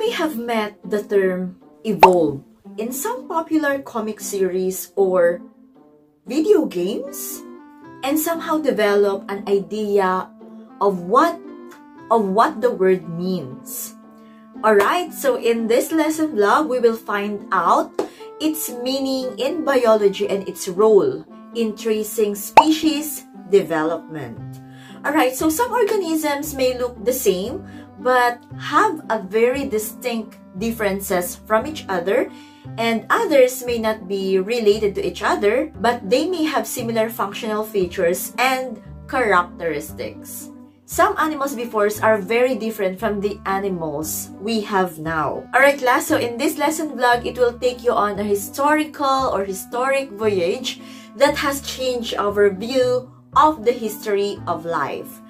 may have met the term evolve in some popular comic series or video games and somehow develop an idea of what the word means. Alright, so in this lesson vlog, we will find out its meaning in biology and its role in tracing species development. Alright, so some organisms may look the same but have a very distinct differences from each other, and others may not be related to each other, but they may have similar functional features and characteristics. Some animals before are very different from the animals we have now. Alright class, so in this lesson vlog, it will take you on a historic voyage that has changed our view of the history of life.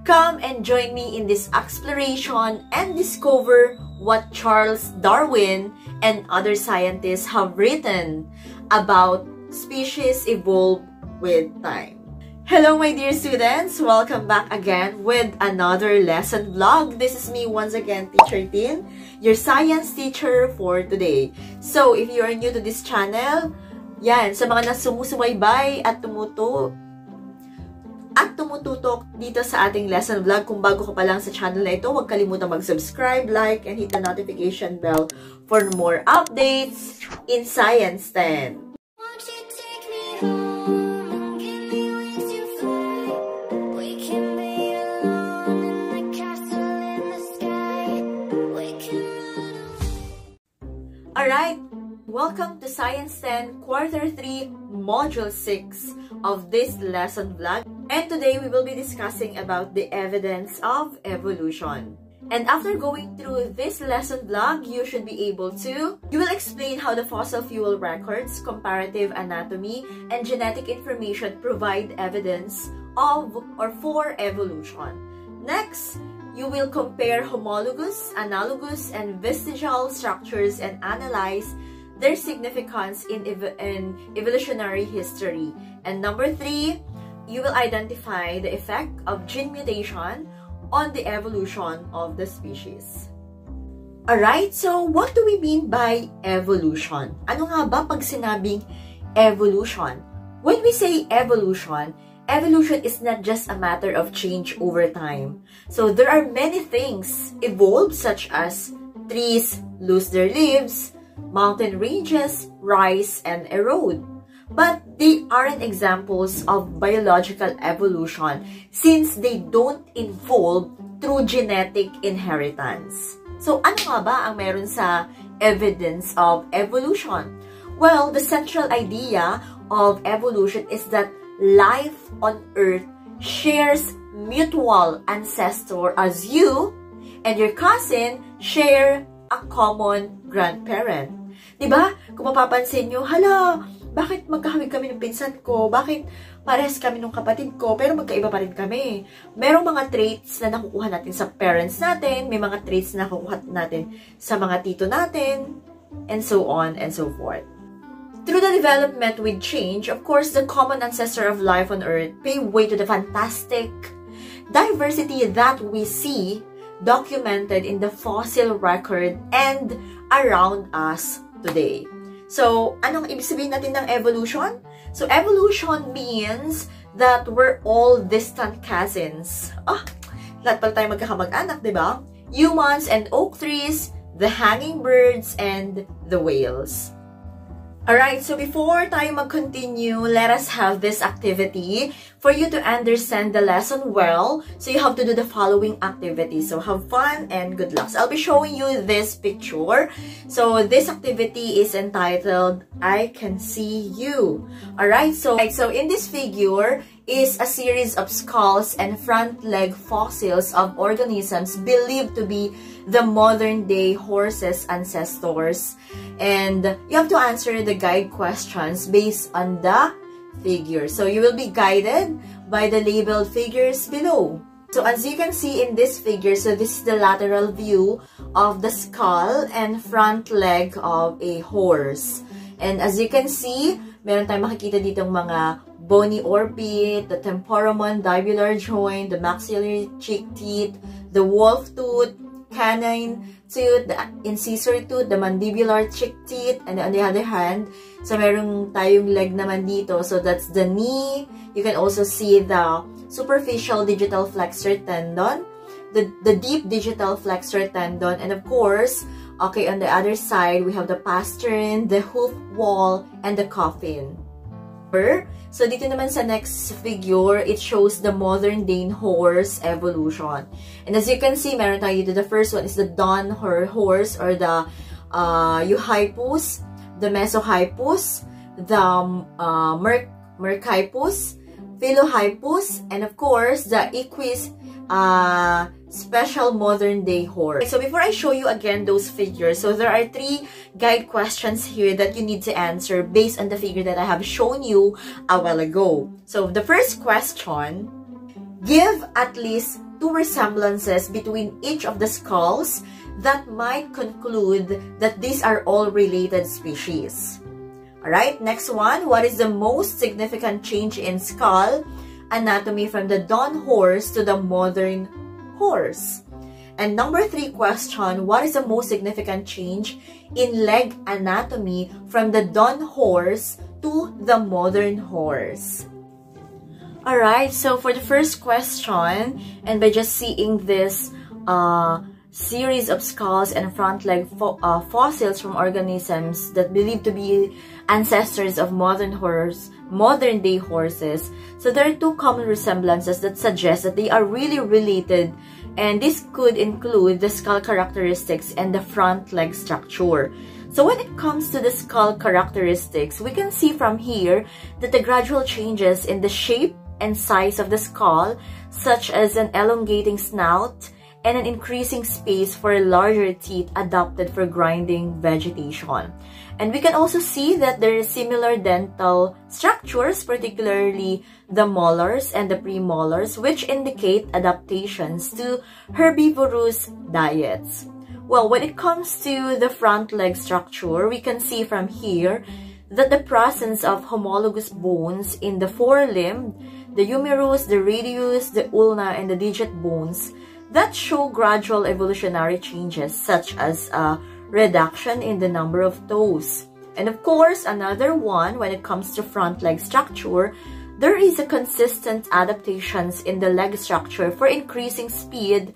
Come and join me in this exploration and discover what Charles Darwin and other scientists have written about species evolve with time. Hello my dear students! Welcome back again with another lesson vlog. This is me once again, Teacher Tin, your science teacher for today. So if you are new to this channel, yan, sa mga nasumusubaybay at tumututok dito sa ating lesson vlog. Kung bago ka pa lang sa channel na ito, huwag kalimutan mag-subscribe, like, and hit the notification bell for more updates in Science 10. Alright, welcome to Science 10 Quarter 3 Module 6 of this lesson vlog. And today we will be discussing about the evidence of evolution. And after going through this lesson vlog, you will explain how the fossil fuel records, comparative anatomy, and genetic information provide evidence of or for evolution. Next, you will compare homologous, analogous, and vestigial structures and analyze their significance in evolutionary history. And number 3, you will identify the effect of gene mutation on the evolution of the species. Alright, so what do we mean by evolution? Ano nga ba pag sinabing evolution? When we say evolution is not just a matter of change over time. So there are many things evolve, such as trees lose their leaves, mountain ranges rise and erode. But they aren't examples of biological evolution since they don't evolve through genetic inheritance. So ano nga ba ang meron sa evidence of evolution? Well, the central idea of evolution is that life on Earth shares mutual ancestor as you and your cousin share a common grandparent. Diba? Kung mapapansin nyo, hala, bakit magkahawig kami ng pinsan ko? Bakit parehas kami ng kapatid ko, pero magkaiba pa rin kami? Merong mga traits na nakukuha natin sa parents natin, may mga traits na nakukuha natin sa mga tito natin, and so on and so forth. Through the development with change, of course, the common ancestor of life on Earth pave way to the fantastic diversity that we see documented in the fossil record and around us today. So, anong ibig sabihin natin ng evolution? So, evolution means that we're all distant cousins. Lahat pala tayo magkakamag-anak, diba? Humans and oak trees, the hanging birds, and the whales. Alright, so before tayo mag-continue, let us have this activity for you to understand the lesson well. So you have to do the following activity. So have fun and good luck. So I'll be showing you this picture. So this activity is entitled, I Can See You. Alright, so in this figure is a series of skulls and front leg fossils of organisms believed to be the modern-day horses' ancestors. And you have to answer the guide questions based on the figure. So you will be guided by the labeled figures below. So as you can see in this figure, so this is the lateral view of the skull and front leg of a horse. And as you can see, meron tayong makikita ditong mga bony orbit, the temporomandibular joint, the maxillary cheek teeth, the wolf tooth, canine tooth, the incisor tooth, the mandibular cheek teeth, and on the other hand, so merong tayong leg naman dito. So that's the knee. You can also see the superficial digital flexor tendon, the deep digital flexor tendon, and of course, okay, on the other side, we have the pastern, the hoof wall, and the coffin. So dito naman sa next figure, it shows the modern day horse evolution. And as you can see, meron tayo dito. The first one is the dawn horse, or the Euhippus, the Mesohippus, the Merchippus, Philohippus, and of course, the Equus special modern day horse. So before I show you again those figures, so there are 3 guide questions here that you need to answer based on the figure that I have shown you a while ago. So the first question, give at least 2 resemblances between each of the skulls that might conclude that these are all related species. Alright, next one, what is the most significant change in skull anatomy from the dawn horse to the modern horse? And number 3 question, what is the most significant change in leg anatomy from the dawn horse to the modern horse? Alright, so for the first question, and by just seeing this series of skulls and front leg fossils from organisms that believed to be ancestors of modern day horses, so there are 2 common resemblances that suggest that they are really related, and this could include the skull characteristics and the front leg structure. So when it comes to the skull characteristics, we can see from here that the gradual changes in the shape and size of the skull, such as an elongating snout and an increasing space for larger teeth adopted for grinding vegetation. And we can also see that there is similar dental structures, particularly the molars and the premolars, which indicate adaptations to herbivorous diets. Well, when it comes to the front leg structure, we can see from here that the presence of homologous bones in the forelimb, the humerus, the radius, the ulna, and the digit bones that show gradual evolutionary changes, such as a reduction in the number of toes. And of course, another one, when it comes to front leg structure, there is a consistent adaptations in the leg structure for increasing speed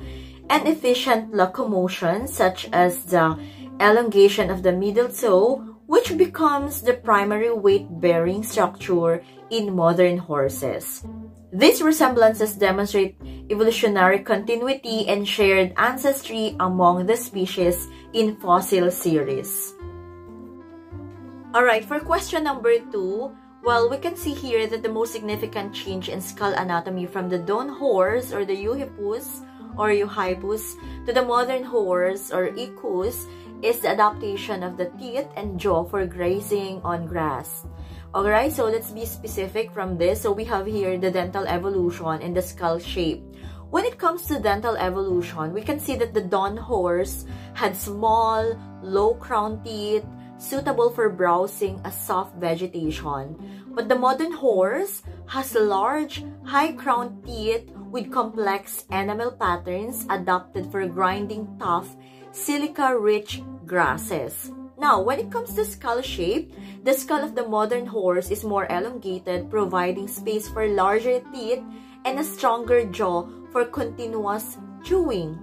and efficient locomotion, such as the elongation of the middle toe, which becomes the primary weight-bearing structure in modern horses. These resemblances demonstrate evolutionary continuity and shared ancestry among the species in fossil series. Alright, for question number 2, well, we can see here that the most significant change in skull anatomy from the dawn horse, or the Euhippus or Euhippus, to the modern horse or Equus is the adaptation of the teeth and jaw for grazing on grass. Alright, so let's be specific from this. So we have here the dental evolution in the skull shape. When it comes to dental evolution, we can see that the dawn horse had small, low-crown teeth suitable for browsing a soft vegetation. But the modern horse has large, high-crowned teeth with complex enamel patterns adapted for grinding tough, silica-rich grasses. Now, when it comes to skull shape, the skull of the modern horse is more elongated, providing space for larger teeth and a stronger jaw for continuous chewing.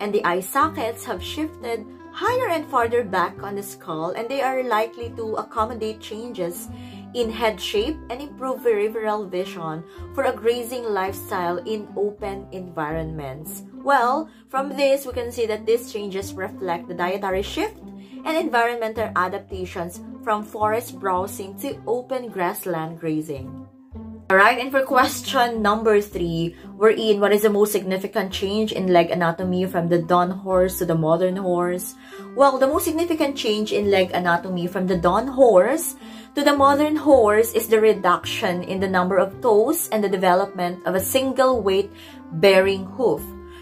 And the eye sockets have shifted higher and farther back on the skull, and they are likely to accommodate changes in head shape and improve peripheral vision for a grazing lifestyle in open environments. Well, from this, we can see that these changes reflect the dietary shift and environmental adaptations from forest browsing to open grassland grazing. Alright, and for question number 3, we're in what is the most significant change in leg anatomy from the dawn horse to the modern horse? Well, the most significant change in leg anatomy from the dawn horse to the modern horse is the reduction in the number of toes and the development of a single weight-bearing hoof.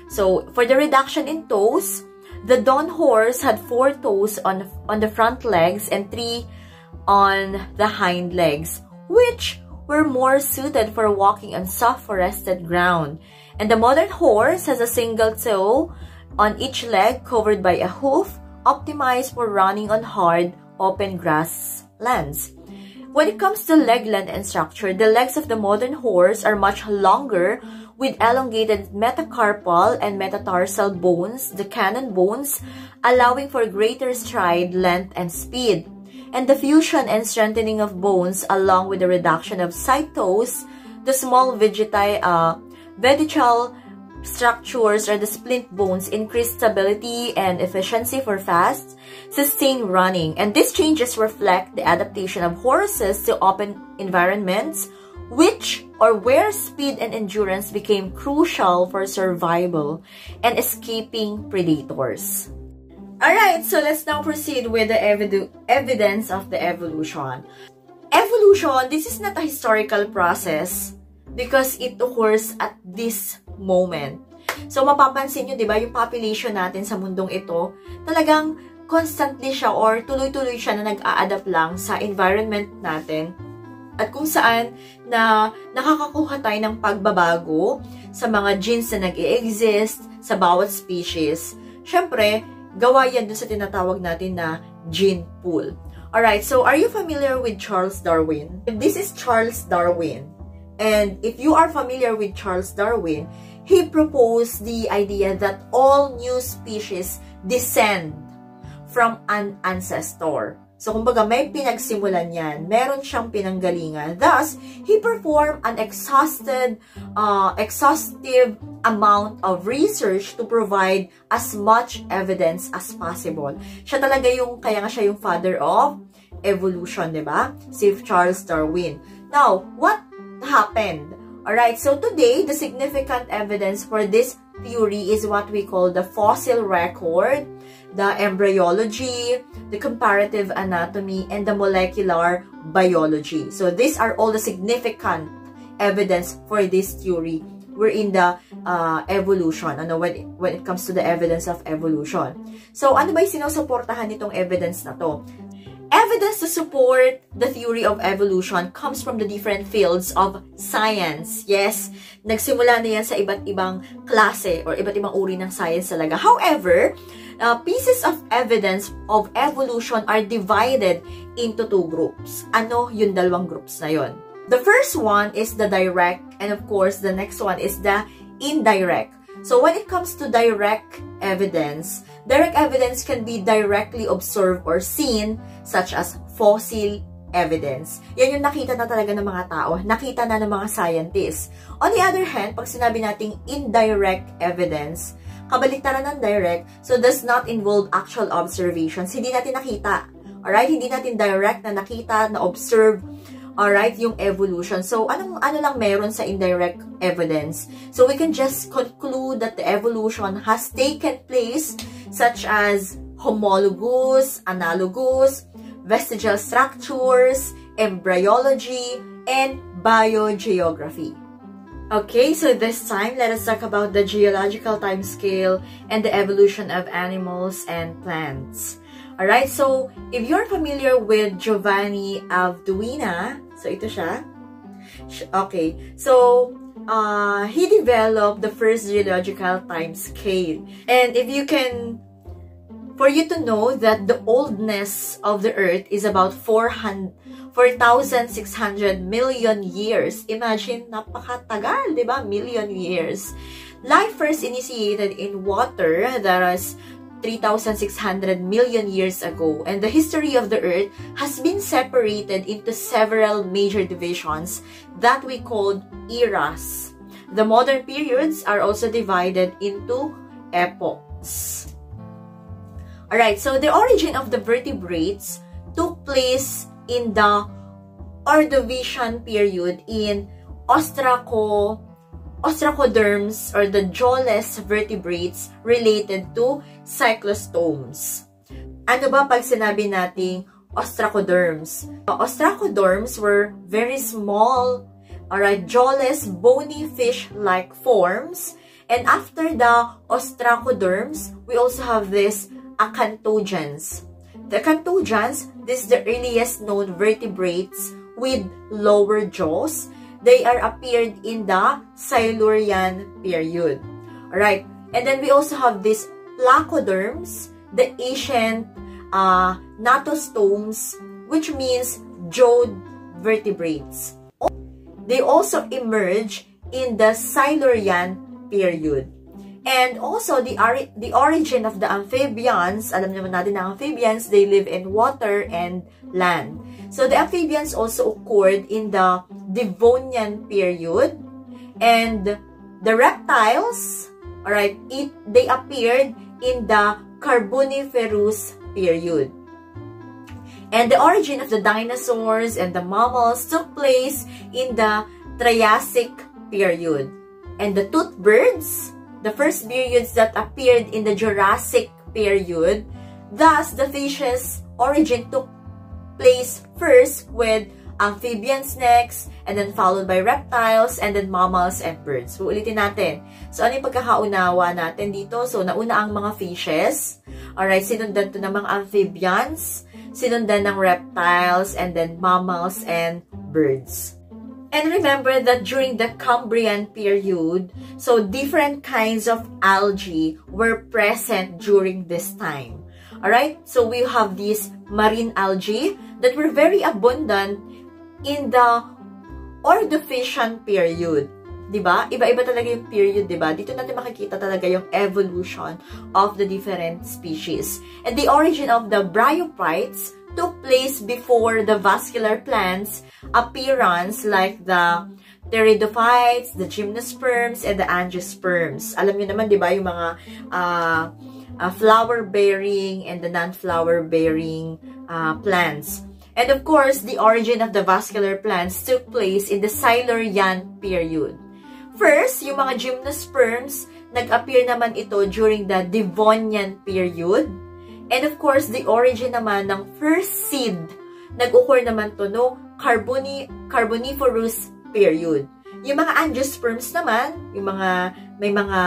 So, for the reduction in toes, the dawn horse had 4 toes on the front legs and 3 on the hind legs, which were more suited for walking on soft forested ground. And the modern horse has a single toe on each leg covered by a hoof, optimized for running on hard, open grass lands. When it comes to leg length and structure, the legs of the modern horse are much longer with elongated metacarpal and metatarsal bones, the cannon bones, allowing for greater stride, length, and speed. And the fusion and strengthening of bones along with the reduction of side toes, the small vestigial structures or the splint bones increase stability and efficiency for fast, sustained running. And these changes reflect the adaptation of horses to open environments, where speed and endurance became crucial for survival and escaping predators. Alright, so let's now proceed with the evidence of the evolution. Evolution, this is not a historical process because it occurs at this moment. So, mapapansin nyo, di ba, yung population natin sa mundong ito, talagang constantly siya or tuloy-tuloy siya na nag-a-adapt lang sa environment natin. At kung saan na nakakakuha tayo ng pagbabago sa mga genes na nag-i-exist sa bawat species. Syempre, gawa yan dun sa tinatawag natin na gene pool. Alright, so are you familiar with Charles Darwin? This is Charles Darwin. And if you are familiar with Charles Darwin, he proposed the idea that all new species descend from an ancestor. So, kumbaga, may pinagsimulan yan. Meron siyang pinanggalingan. Thus, he performed an exhaustive amount of research to provide as much evidence as possible. Siya talaga yung, kaya nga siya yung father of evolution, diba? Si Charles Darwin. Now, what happened? Alright, so today, the significant evidence for this theory is what we call the fossil record, the embryology, the comparative anatomy, and the molecular biology. So these are all the significant evidence for this theory. We're in the evolution, when it comes to the evidence of evolution. So ano ba yung sinusuportahan nitong evidence na to? Evidence to support the theory of evolution comes from the different fields of science. Yes, nagsimula na yan sa iba't ibang klase or iba't ibang uri ng science talaga. However, pieces of evidence of evolution are divided into two groups. Ano yung dalawang groups na yon? The first one is the direct, and of course, the next one is the indirect. So when it comes to direct evidence can be directly observed or seen, such as fossil evidence. Yan yung nakita na talaga ng mga tao, nakita na ng mga scientists. On the other hand, pag sinabi nating indirect evidence, kabaliktaran ng direct, so does not involve actual observations. Hindi natin nakita. Alright? Hindi natin direct na nakita, na observe, alright, yung evolution. So, ano lang meron sa indirect evidence? So, we can just conclude that the evolution has taken place, such as homologous, analogous, vestigial structures, embryology, and biogeography. Okay, so this time, let us talk about the geological time scale and the evolution of animals and plants. Alright, so if you're familiar with Giovanni Avduina, so ito siya. Okay, so he developed the first geological time scale. And if you can, for you to know that the oldness of the Earth is about 4,600 million years. Imagine, napakatagal, di ba? Million years. Life first initiated in water, that is 3,600 million years ago, and the history of the Earth has been separated into several major divisions that we call eras. The modern periods are also divided into epochs. Alright, so the origin of the vertebrates took place in the Ordovician period in ostracoderms or the jawless vertebrates related to cyclostomes. Ano ba pag sinabi nating ostracoderms? Ostracoderms were very small, alright, jawless, bony fish-like forms. And after the ostracoderms, we also have this acanthogens. The acanthogens, this is the earliest known vertebrates with lower jaws. They are appeared in the Silurian period. Alright, and then we also have this placoderms, the ancient gnathostomos, which means jawed vertebrates. They also emerge in the Silurian period. And also, the origin of the amphibians, alam naman natin na amphibians, they live in water and land. So, the amphibians also occurred in the Devonian period. And the reptiles, alright, they appeared in the Carboniferous period. And the origin of the dinosaurs and the mammals took place in the Triassic period. And the toothed birds, the first periods that appeared in the Jurassic period. Thus, the fishes' origin took place first with amphibians next, and then followed by reptiles, and then mammals and birds. Uulitin natin. So, ano yung pagkakaunawa natin dito? So, nauna ang mga fishes. Alright, sinundan to ng mga amphibians, sinundan ng reptiles, and then mammals and birds. And remember that during the Cambrian period, so different kinds of algae were present during this time. Alright, so we have these marine algae that were very abundant in the Ordovician period. Diba? Iba-iba talaga yung period, diba? Dito natin makikita talaga yung evolution of the different species. And the origin of the bryophytes took place before the vascular plants appearance, like the pteridophytes, the gymnosperms, and the angiosperms. Alam niyo naman, di ba, yung mga flower-bearing and the non-flower-bearing plants. And of course, the origin of the vascular plants took place in the Silurian period. First, yung mga gymnosperms, nag-appear naman ito during the Devonian period. And of course, the origin naman ng first seed, nag-occur naman to no Carboniferous period. Yung mga angiosperms naman, yung mga may mga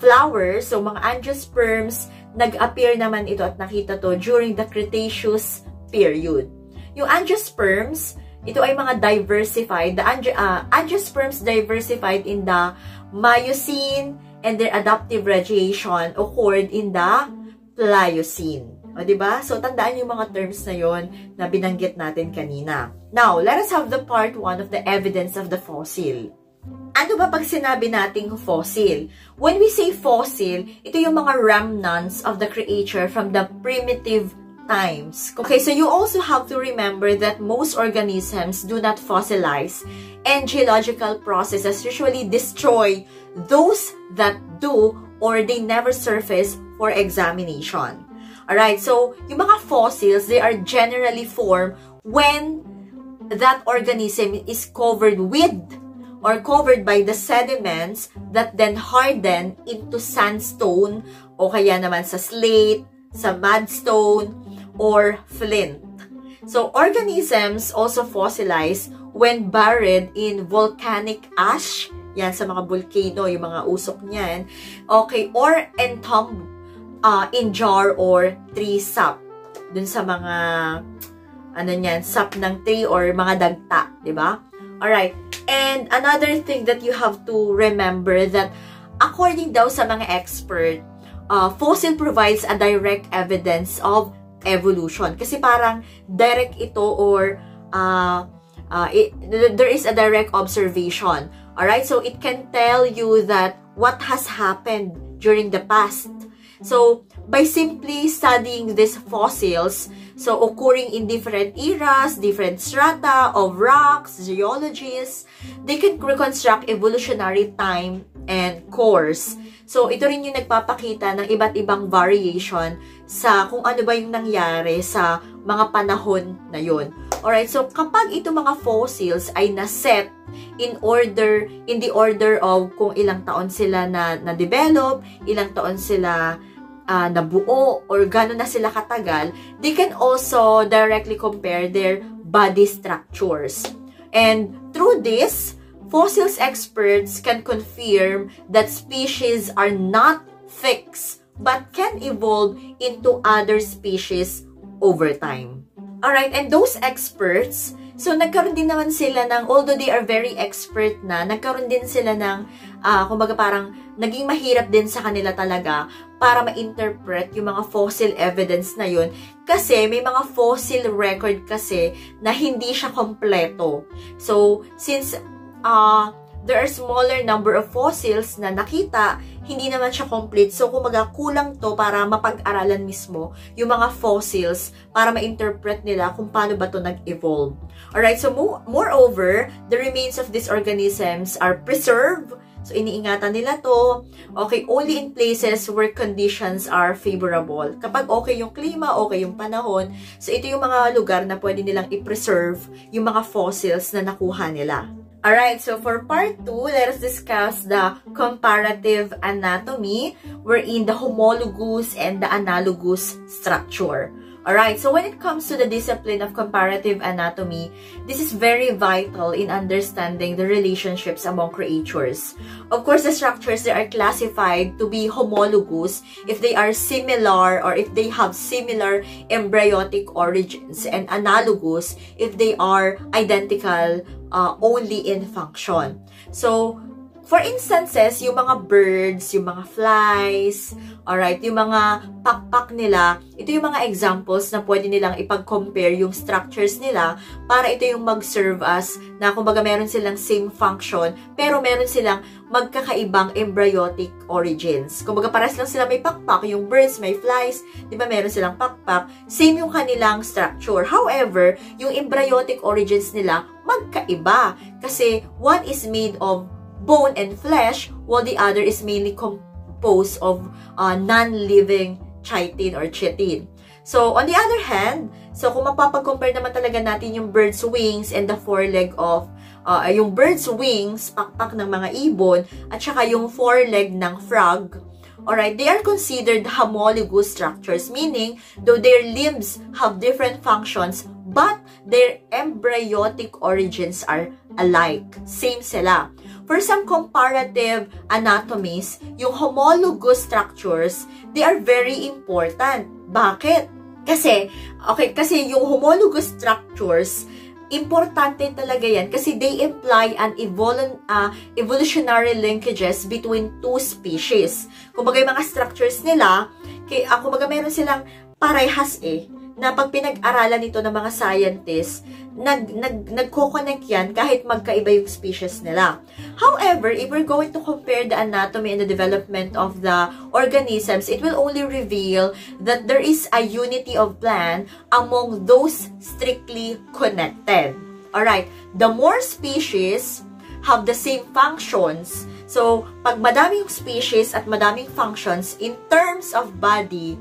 flowers, so mga angiosperms, nag-appear naman ito at nakita to during the Cretaceous period. Yung angiosperms, ito ay mga diversified. The angiosperms diversified in the Miocene, and their adaptive radiation occurred in the Pliocene. O, diba? So, tandaan yung mga terms na yon na binanggit natin kanina. Now, let us have the part 1 of the evidence of the fossil. Ano ba pag sinabi nating fossil? When we say fossil, ito yung mga remnants of the creature from the primitive times. Okay, so you also have to remember that most organisms do not fossilize, and geological processes usually destroy those that do, or they never surface for examination. Alright, so yung mga fossils, they are generally formed when that organism is covered with or covered by the sediments that then harden into sandstone, o kaya naman sa slate, sa mudstone, or flint. So, organisms also fossilize when buried in volcanic ash, yan sa mga volcano, yung mga usok niyan, okay, or entombed in jar or tree sap, dun sa mga, ano niyan, sap ng tree or mga dagta, di ba? Alright, and another thing that you have to remember that according daw sa mga expert, fossil provides a direct evidence of evolution. Kasi parang direct ito, or there is a direct observation. Alright, so it can tell you that what has happened during the past. So, by simply studying these fossils, so occurring in different eras, different strata of rocks, geologies, they can reconstruct evolutionary time and course. So, ito rin yung nagpapakita ng iba't ibang variation sa kung ano ba yung nangyari sa mga panahon na yun. Alright, so kapag itong mga fossils ay naset in the order of kung ilang taon sila na-develop, ilang taon sila nabuo, or gano'n na sila katagal, they can also directly compare their body structures. And through this, fossils experts can confirm that species are not fixed but can evolve into other species over time. Alright, and those experts So, nagkaroon din naman sila ng, although they are very expert na, nagkaroon din sila ng, kumbaga parang, naging mahirap din sa kanila talaga para ma-interpret yung mga fossil evidence na yun. Kasi, may mga fossil record kasi na hindi siya kompleto. So, since, there are smaller number of fossils na nakita, hindi naman siya complete. So, kumbaga, kulang to para mapag-aralan mismo yung mga fossils para ma-interpret nila kung paano ba to nag-evolve. Alright, so moreover, the remains of these organisms are preserved. So, iniingatan nila to. Okay, only in places where conditions are favorable. Kapag okay yung klima, okay yung panahon, so ito yung mga lugar na pwede nilang i-preserve yung mga fossils na nakuha nila. Alright, so for part 2, let us discuss the comparative anatomy, wherein the homologous and the analogous structure. Alright, so when it comes to the discipline of comparative anatomy, this is very vital in understanding the relationships among creatures. Of course, the structures, they are classified to be homologous if they are similar or if they have similar embryonic origins, and analogous if they are identical only in function. So, for instances, yung mga birds, yung mga flies, alright, yung mga pakpak nila, ito yung mga examples na pwede nilang ipag-compare yung structures nila para ito yung mag-serve as na kumbaga meron silang same function, pero meron silang magkakaibang embryonic origins. Kumbaga pares lang sila may pakpak, yung birds, may flies, di ba meron silang pakpak, same yung kanilang structure. However, yung embryonic origins nila magkaiba kasi one is made of bone and flesh, while the other is mainly composed of non-living chitin or chitin. So, on the other hand, so kung mapapag-compare naman talaga natin yung bird's wings and the foreleg of, yung bird's wings, pakpak ng mga ibon, at saka yung foreleg ng frog, alright, they are considered homologous structures, meaning, though their limbs have different functions, but their embryonic origins are alike. Same sila. For some comparative anatomies, yung homologous structures, they are very important. Bakit? Kasi yung homologous structures, importante talaga yan kasi they imply an evolutionary linkages between two species. Kumbaga yung mga structures nila, kumbaga meron silang parehas na pag pinag-aralan ito ng mga scientists, nagko-connect yan kahit magkaiba yung species nila. However, if we're going to compare the anatomy and the development of the organisms, it will only reveal that there is a unity of plan among those strictly connected. Alright, the more species have the same functions, so pag madaming species at madaming functions in terms of body,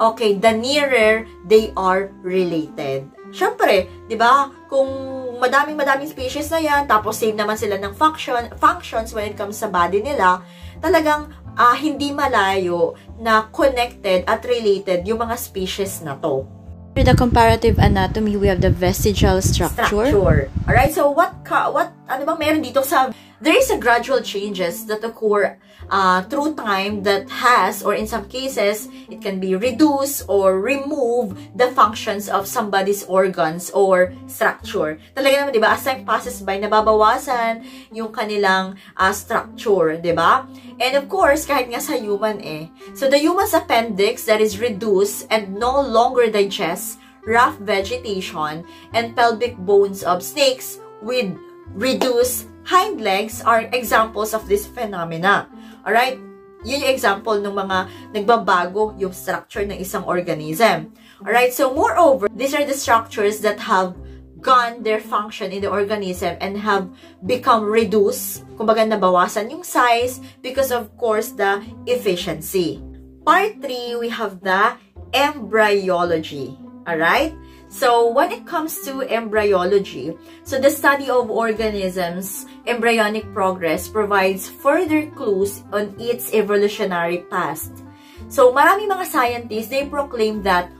okay, the nearer they are related. Siyempre, di ba, kung madaming species na yan, tapos same naman sila ng functions when it comes sa body nila, talagang hindi malayo na connected at related yung mga species na to. For the comparative anatomy, we have the vestigial structure. Alright, so ano bang meron dito sa, there is a gradual changes that occur through time that has, or in some cases, it can be reduce or remove the functions of somebody's organs or structure. Talaga naman, di ba, as time passes by, nababawasan yung kanilang structure, di ba? And of course, kahit nga sa human so the human's appendix that is reduced and no longer digests rough vegetation and pelvic bones of snakes with reduced hind legs are examples of this phenomena. Alright? Yun yung example ng mga nagbabago yung structure ng isang organism. Alright? So, moreover, these are the structures that have gone their function in the organism and have become reduced. Kumbaga, nabawasan yung size because of course, the efficiency. Part 3, we have the embryology. Alright? So, when it comes to embryology, so the study of organisms' embryonic progress provides further clues on its evolutionary past. So, marami mga scientists, they proclaim that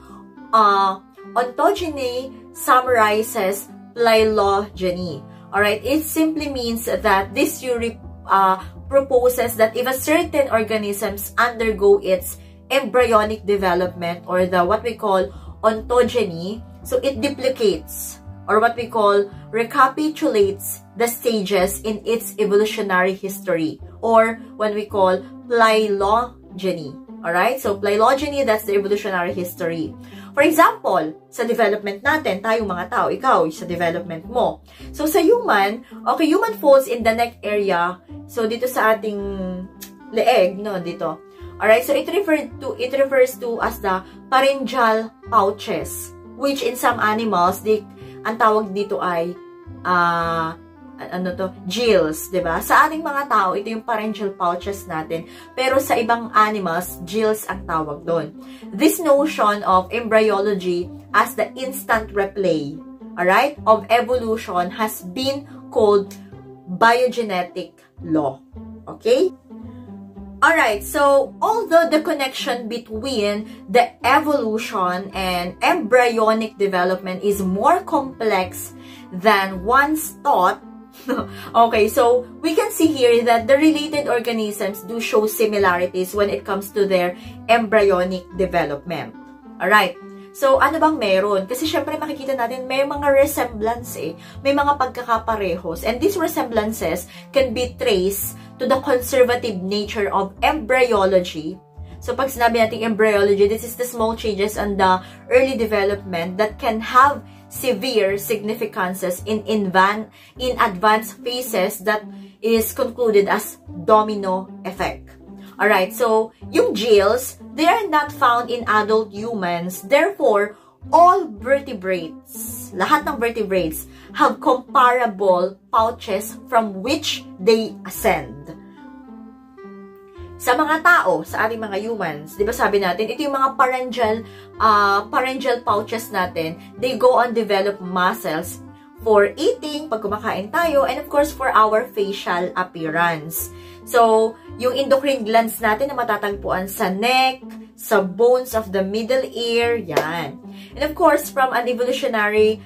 ontogeny summarizes phylogeny. Alright? It simply means that this theory proposes that if a certain organisms undergo its embryonic development or the what we call ontogeny, so it duplicates. or what we call recapitulates the stages in its evolutionary history, or what we call phylogeny. Alright? So, phylogeny, that's the evolutionary history. For example, sa development natin, tayong mga tao, ikaw, sa development mo. So, sa human, okay, human falls in the neck area. So, dito sa ating leeg, no, dito. Alright, so it refers to as the pharyngeal pouches, which in some animals, ang tawag dito ay, gills, diba? Sa ating mga tao, ito yung pharyngeal pouches natin. Pero sa ibang animals, gills ang tawag doon. This notion of embryology as the instant replay, alright, of evolution has been called biogenetic law. Okay? Alright, so although the connection between the evolution and embryonic development is more complex than once thought, okay, so we can see here that the related organisms do show similarities when it comes to their embryonic development. Alright, so ano bang meron? Kasi syempre makikita natin may mga resemblance may mga pagkakaparehos, and these resemblances can be traced to the conservative nature of embryology. So, pag sinabi natin embryology, this is the small changes on the early development that can have severe significances in advanced phases that is concluded as domino effect. Alright, so, yung gills, they are not found in adult humans. Therefore, all vertebrates, lahat ng vertebrates, have comparable pouches from which they ascend. Sa mga tao, sa ating mga humans, di ba sabi natin, ito yung mga pharyngeal pouches natin, they go on develop muscles for eating, pag kumakain tayo, and of course, for our facial appearance. So, yung endocrine glands natin na matatagpuan sa neck, sa bones of the middle ear, yan. And of course, from an evolutionary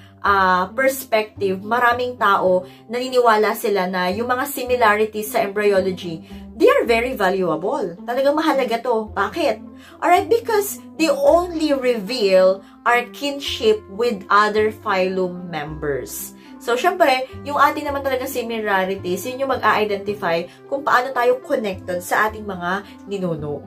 perspective, maraming tao naniniwala sila na yung mga similarities sa embryology, they are very valuable. Talagang mahalaga to. Bakit? Alright, because they only reveal our kinship with other phylum members. So, syempre, yung ating naman talaga similarities, yun yung mag-a-identify kung paano tayo connected sa ating mga ninuno.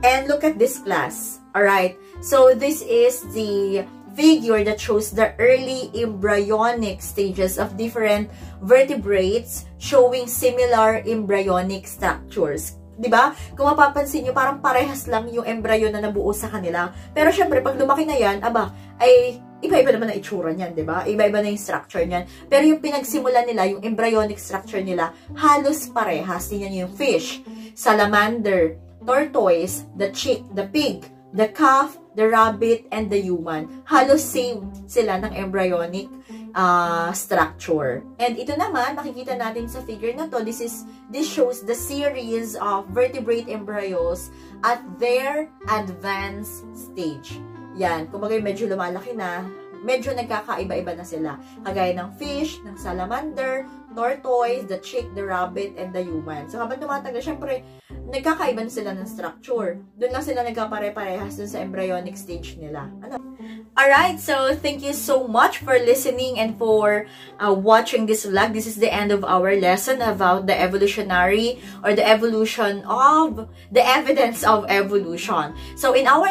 And look at this class. Alright, so this is the figure that shows the early embryonic stages of different vertebrates showing similar embryonic structures. Diba? Kung mapapansin nyo, parang parehas lang yung embryo na nabuo sa kanila. Pero syempre, pag lumaki na yan, ay iba-iba naman na itsura niyan, diba? Iba-iba na yung structure niyan. Pero yung pinagsimulan nila, yung embryonic structure nila, halos parehas. Tingnan nyo yung fish, salamander, tortoise, the chick, the pig, the calf, the rabbit, and the human. Halos same sila ng embryonic structure. And ito naman, makikita natin sa figure na to, this shows the series of vertebrate embryos at their advanced stage. Yan, kumbaga medyo lumalaki na, medyo nagkakaiba-iba na sila. Kagaya ng fish, ng salamander, tortoise, the chick, the rabbit, and the human. So habang tumatagal, syempre, nagkakaiba na sila ng structure. Doon lang sila nagkapare-parehas dun sa embryonic stage nila. Alright, so thank you so much for listening and for watching this vlog. This is the end of our lesson about the evolutionary or the evolution of the evidence of evolution. So in our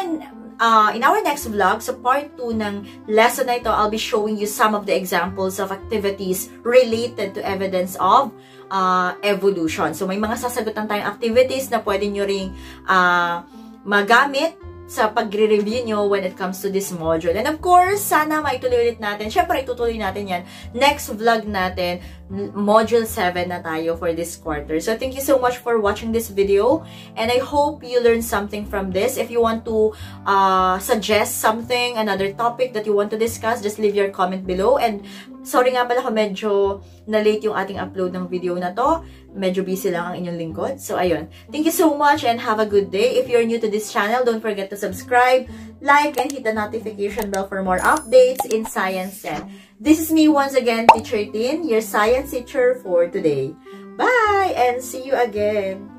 next vlog, so part 2 ng lesson na ito, I'll be showing you some of the examples of activities related to evidence of evolution. So, may mga sasagutan tayong activities na pwede nyo ring magamit sa pagre-review nyo when it comes to this module. And of course, sana maituloy ulit natin. Siyempre, itutuloy natin yan. Next vlog natin, Module 7 na tayo for this quarter. So, thank you so much for watching this video. And I hope you learned something from this. If you want to suggest something, another topic that you want to discuss, just leave your comment below. And sorry nga pala kung medyo na-late yung ating upload ng video na to. Medyo busy lang ang inyong lingkod. So, ayun. Thank you so much and have a good day. If you're new to this channel, don't forget to subscribe, like, and hit the notification bell for more updates in Science 10. This is me once again, Teacher Tin, your science teacher for today. Bye! And see you again!